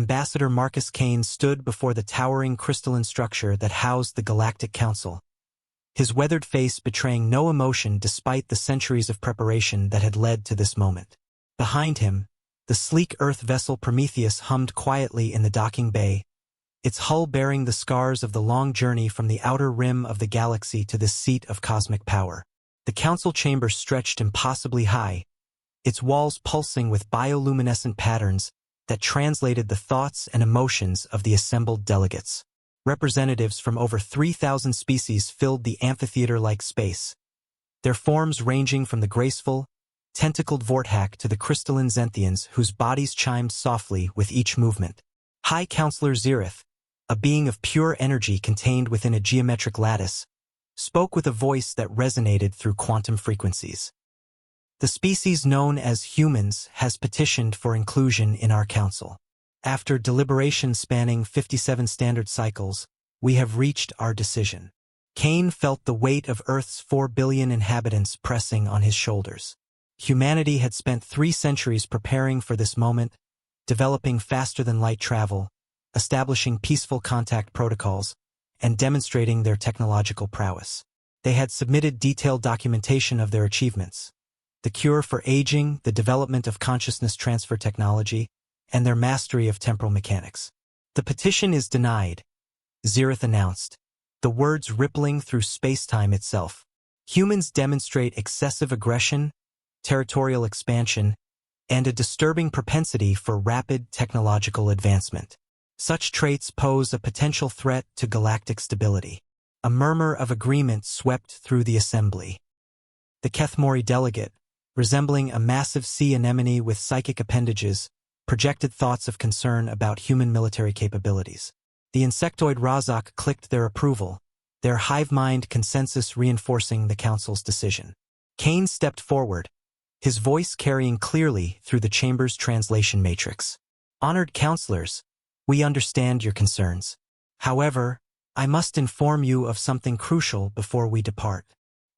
Ambassador Marcus Kane stood before the towering crystalline structure that housed the Galactic Council, his weathered face betraying no emotion despite the centuries of preparation that had led to this moment. Behind him, the sleek Earth vessel Prometheus hummed quietly in the docking bay, its hull bearing the scars of the long journey from the outer rim of the galaxy to this seat of cosmic power. The council chamber stretched impossibly high, its walls pulsing with bioluminescent patterns that translated the thoughts and emotions of the assembled delegates. Representatives from over 3,000 species filled the amphitheater-like space, their forms ranging from the graceful, tentacled Vorthak to the crystalline Zenthians whose bodies chimed softly with each movement. High Counselor Zirith, a being of pure energy contained within a geometric lattice, spoke with a voice that resonated through quantum frequencies. The species known as humans has petitioned for inclusion in our council. After deliberation spanning 57 standard cycles, we have reached our decision. Kane felt the weight of Earth's 4 billion inhabitants pressing on his shoulders. Humanity had spent 3 centuries preparing for this moment, developing faster-than-light travel, establishing peaceful contact protocols, and demonstrating their technological prowess. They had submitted detailed documentation of their achievements, the cure for aging, the development of consciousness transfer technology, and their mastery of temporal mechanics. The petition is denied, Zirith announced, the words rippling through space-time itself. Humans demonstrate excessive aggression, territorial expansion, and a disturbing propensity for rapid technological advancement. Such traits pose a potential threat to galactic stability. A murmur of agreement swept through the assembly. The Kethmori delegate, resembling a massive sea anemone with psychic appendages, projected thoughts of concern about human military capabilities. The insectoid Razak clicked their approval, their hive-mind consensus reinforcing the council's decision. Kane stepped forward, his voice carrying clearly through the chamber's translation matrix. Honored counselors, we understand your concerns. However, I must inform you of something crucial before we depart.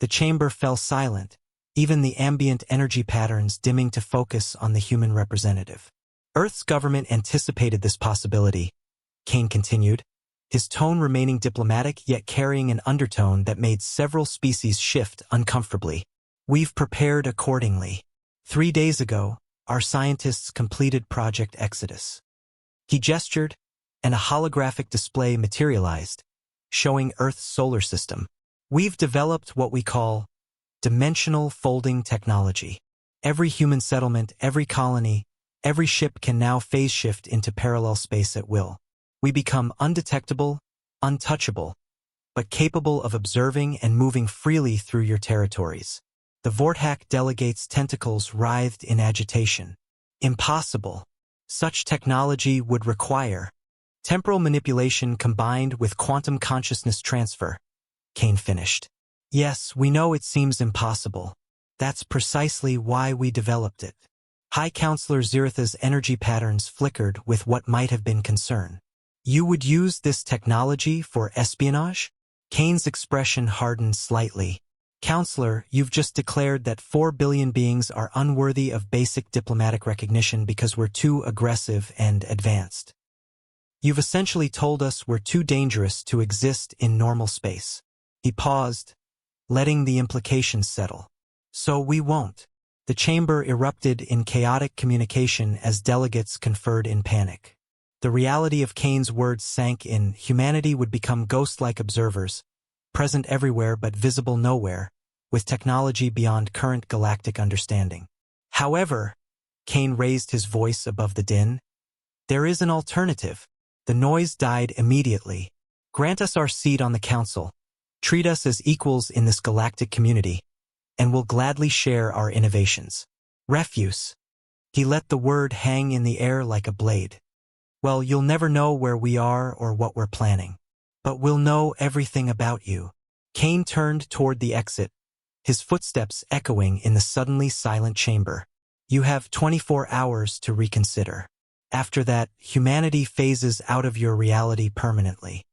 The chamber fell silent, even the ambient energy patterns dimming to focus on the human representative. Earth's government anticipated this possibility, Kane continued, his tone remaining diplomatic yet carrying an undertone that made several species shift uncomfortably. We've prepared accordingly. 3 days ago, our scientists completed Project Exodus. He gestured, and a holographic display materialized, showing Earth's solar system. We've developed what we call dimensional folding technology. Every human settlement, every colony, every ship can now phase shift into parallel space at will. We become undetectable, untouchable, but capable of observing and moving freely through your territories. The Vorthak delegate's tentacles writhed in agitation. Impossible. Such technology would require temporal manipulation combined with quantum consciousness transfer, Kane finished. Yes, we know it seems impossible. That's precisely why we developed it. High Counselor Zirith's energy patterns flickered with what might have been concern. You would use this technology for espionage? Kane's expression hardened slightly. Counselor, you've just declared that 4 billion beings are unworthy of basic diplomatic recognition because we're too aggressive and advanced. You've essentially told us we're too dangerous to exist in normal space. He paused, letting the implications settle. So we won't. The chamber erupted in chaotic communication as delegates conferred in panic. The reality of Kane's words sank in. Humanity would become ghost-like observers, present everywhere but visible nowhere, with technology beyond current galactic understanding. However, Kane raised his voice above the din, there is an alternative. The noise died immediately. Grant us our seat on the council, treat us as equals in this galactic community, and we'll gladly share our innovations. Refuse. He let the word hang in the air like a blade. Well, you'll never know where we are or what we're planning. But we'll know everything about you. Kane turned toward the exit, his footsteps echoing in the suddenly silent chamber. You have 24 hours to reconsider. After that, humanity phases out of your reality permanently.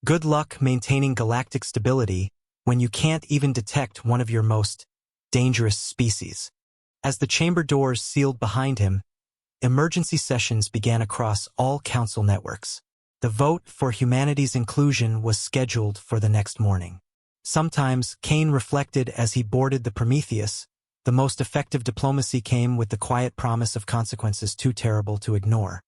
Good luck maintaining galactic stability when you can't even detect one of your most dangerous species. As the chamber doors sealed behind him, Emergency sessions began across all council networks. The vote for humanity's inclusion was scheduled for the next morning. Sometimes, Kane reflected as he boarded the Prometheus, the most effective diplomacy came with the quiet promise of consequences too terrible to ignore.